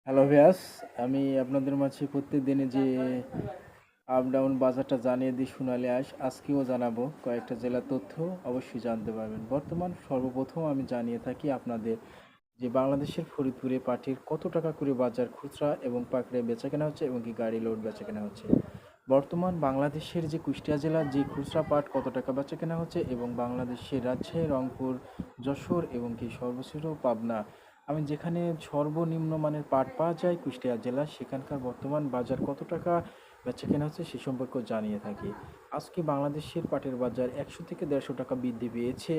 Hello ভিয়াস, আমি আপনাদের মাঝে প্রত্যেকদিনে যে আপ ডাউন বাজারটা জানিয়ে দিই সোনালী আজকেও জানাবো কয়েকটা জেলার তথ্য অবশ্যই জানতে পারবেন। বর্তমান সর্বপ্রথম আমি জানিয়ে থাকি আপনাদের যে বাংলাদেশের ফরিদপুরে পাটির কত টাকা করে বাজার খুচরা এবং পাইকারি বেচা কেনা হচ্ছে এবং কি গাড়ি লোড বেচা কেনা হচ্ছে। বর্তমান বাংলাদেশের যে কুষ্টিয়া জেলার যে খুচরা পাট কত টাকা বেচা কেনা হচ্ছে এবং বাংলাদেশের রাজশাহী, রংপুর, যশোর এবং কি সর্বশেষ পাবনা, আমি যেখানে সর্বনিম্ন মানের পাট পাওয়া যায় কুষ্টিয়া জেলা, সেখানকার বর্তমান বাজার কত টাকা বেচা কেনা হচ্ছে সে সম্পর্কেও জানিয়ে থাকি। আজকে বাংলাদেশের পাটের বাজার 100 থেকে 150 টাকা বৃদ্ধি পেয়েছে।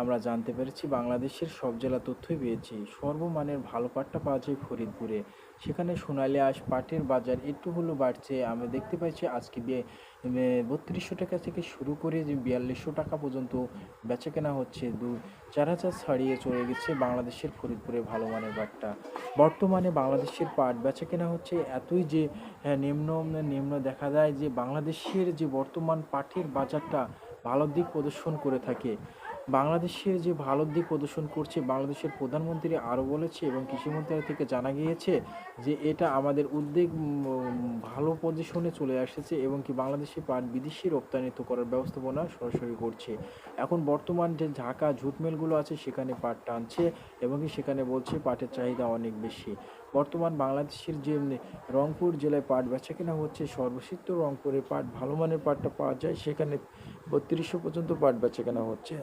আমরা জানতে পেরেছি বাংলাদেশের সব জেলা তথ্যই পেয়েছি। সর্বমানের ভালো পাটটা পাওয়া যায় ফরিদপুরে, সেখানে সোনালী পাটের বাজার একটু হলেও বাড়ছে। আমি দেখতে পাচ্ছি আজকে 3200 টাকা থেকে শুরু করে যে 4200 টাকা পর্যন্ত বেচা কেনা হচ্ছে। 4000 ছাড়িয়ে চলে গেছে বাংলাদেশের ফরিদপুরে ভালো মানের পাটটা। বর্তমানে বাংলাদেশের পাট বেচা কেনা হচ্ছে এতই যে নিম্ন নিম্ন দেখা যায় যে বাংলাদেশের যে বর্তমান পাটের বাজারটা ভালো দিক প্রদর্শন করে থাকে। বাংলাদেশের যে ভালো দিক প্রদর্শন করছে, বাংলাদেশের প্রধানমন্ত্রী আরও বলেছে এবং কৃষি মন্ত্রণালয় থেকে জানা গিয়েছে যে এটা আমাদের উদ্বেগ ভালো পজিশনে চলে এসেছে এবং কি বাংলাদেশে পাট বিদেশি রপ্তানিত করার ব্যবস্থাপনা সরাসরি করছে। এখন বর্তমান যে ঢাকা ঝুট মিলগুলো আছে সেখানে পাট টানছে এবং কি সেখানে বলছে পাটের চাহিদা অনেক বেশি। বর্তমান বাংলাদেশের যে রংপুর জেলায় পাট বেচা কেনা হচ্ছে, সর্বশীত রংপুরে পাট ভালো মানের পাটটা পাওয়া যায়, সেখানে 3200 পর্যন্ত পাট বেচা কেনা হচ্ছে।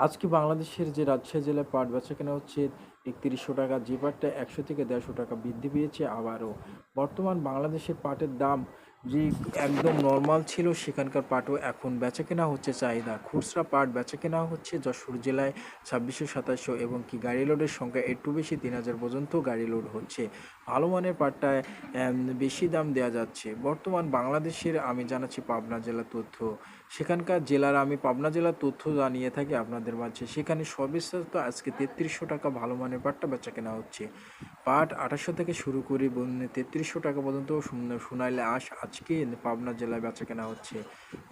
আজকে বাংলাদেশের যে রাজশাহী জেলায় পাট বেচা কেনা হচ্ছে 3100 টাকা, যে পাটটা 100 থেকে 150 টাকা বৃদ্ধি পেয়েছে আবারও। বর্তমান বাংলাদেশের পাটের দাম যে একদম নর্মাল ছিল, সেখানকার পাটও এখন বেচা কেনা হচ্ছে চাহিদা। খুচরা পাট বেচা কেনা হচ্ছে যশোর জেলায় 2600 2700 এবং কি গাড়ি লোডের সংখ্যা একটু বেশি, 3000 পর্যন্ত গাড়ি লোড হচ্ছে। ভালো মানের পাটটায় বেশি দাম দেওয়া যাচ্ছে। বর্তমান বাংলাদেশের আমি জানাচ্ছি পাবনা জেলার তথ্য। সেখানকার জেলার আমি পাবনা জেলার তথ্য জানিয়ে থাকি আপনাদের মাঝে। সেখানে সর্বশেষত আজকে 3300 টাকা ভালো মানের পাটটা বেচা কেনা হচ্ছে। পাট 2800 থেকে শুরু করে 3300 টাকা পর্যন্ত সোনালী আজকে পাবনা জেলায় বেচা কেনা হচ্ছে।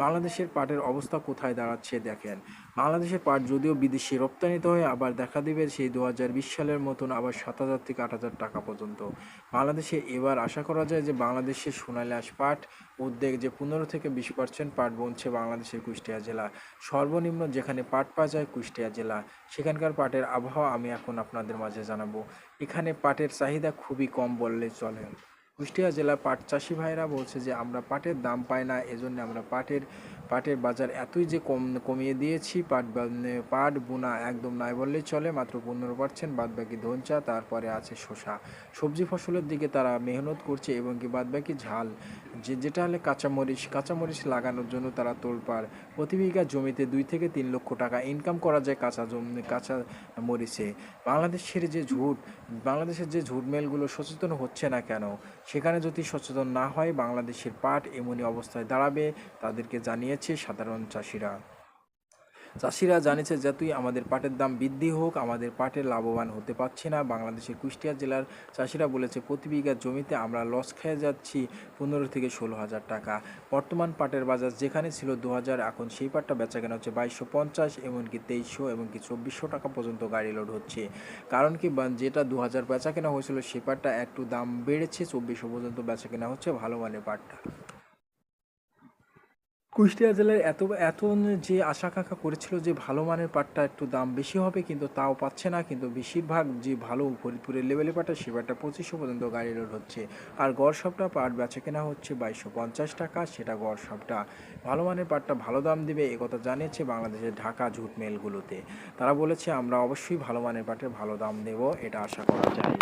বাংলাদেশের পাটের অবস্থা কোথায় দাঁড়াচ্ছে দেখেন। বাংলাদেশের পাট যদিও বিদেশি রপ্তানিতে হয়, আবার দেখা দেবে সেই 2020 সালের মতন আবার 7000 থেকে 8000 টাকা পর্যন্ত। বাংলাদেশে এবার আশা করা যায় যে বাংলাদেশের সোনালী পাট উদ্বেগ যে 15 থেকে 20% পাট বনছে বাংলাদেশের কুষ্টিয়া জেলা। সর্বনিম্ন যেখানে পাট পাওয়া যায় কুষ্টিয়া জেলা, সেখানকার পাটের আবহাওয়া আমি এখন আপনাদের মাঝে জানাবো। এখানে পাটের চাহিদা খুবই কম বললে চলে। কুষ্টিয়া জেলার পাট চাষি ভাইরা বলছে যে আমরা পাটের দাম পাই না, এজন্য আমরা পাটের বাজার এতই যে কমিয়ে দিয়েছি, পাট বোনা একদম নাই বললেই চলে, মাত্র 15%, বাদবাকি ধনচা, তারপরে আছে শসা। সবজি ফসলের দিকে তারা মেহনত করছে এবং কি বাদবাকি ঝাল যেটা হলে কাঁচামরিচ লাগানোর জন্য তারা তোলপাড়। প্রতি বিঘা জমিতে 2 থেকে 3 লক্ষ টাকা ইনকাম করা যায় কাঁচা মরিচে। বাংলাদেশের যে ঝুট মেলগুলো সচেতন হচ্ছে না কেন? সেখানে যদি সচেতন না হয় বাংলাদেশের পাট এমনই অবস্থায় দাঁড়াবে, তাদেরকে জানিয়েছে সাধারণ চাষিরা জানিয়েছে যতই আমাদের পাটের দাম বৃদ্ধি হোক, আমাদের পাটের লাভবান হতে পারছে না। বাংলাদেশের কুষ্টিয়া জেলার চাষিরা বলেছে প্রতি বিঘা জমিতে আমরা লস খেয়ে যাচ্ছি 15 থেকে 16 হাজার টাকা। বর্তমান পাটের বাজার যেখানে ছিল 2000, এখন সেই পাটটা বেচা কেনা হচ্ছে 2250, এমনকি 2300 এমনকি 2400 টাকা পর্যন্ত গাড়ি লোড হচ্ছে। কারণ কি যেটা 2000 বেচা কেনা হয়েছিল সেই পাটটা একটু দাম বেড়েছে, 2400 পর্যন্ত বেচা কেনা হচ্ছে ভালো মানের পাটটা। কুষ্টিয়া জেলায় এত যে আশা আকাঙ্ক্ষা করেছিল যে ভালো মানের পাটটা একটু দাম বেশি হবে, কিন্তু তাও পাচ্ছে না। কিন্তু বেশিরভাগ যে ভালো ফরিদপুরের লেভেলের পাটটা সে পাটটা 2500 পর্যন্ত গাড়ি লোড হচ্ছে। আর গড় সবটা পাট বেচা কেনা হচ্ছে 2250 টাকা, সেটা গড় সবটা। ভালো মানের পাটটা ভালো দাম দেবে একথা জানিয়েছে বাংলাদেশের ঢাকা ঝুট মেলগুলোতে। তারা বলেছে আমরা অবশ্যই ভালো মানের পাটের ভালো দাম দেব, এটা আশা করা যায়।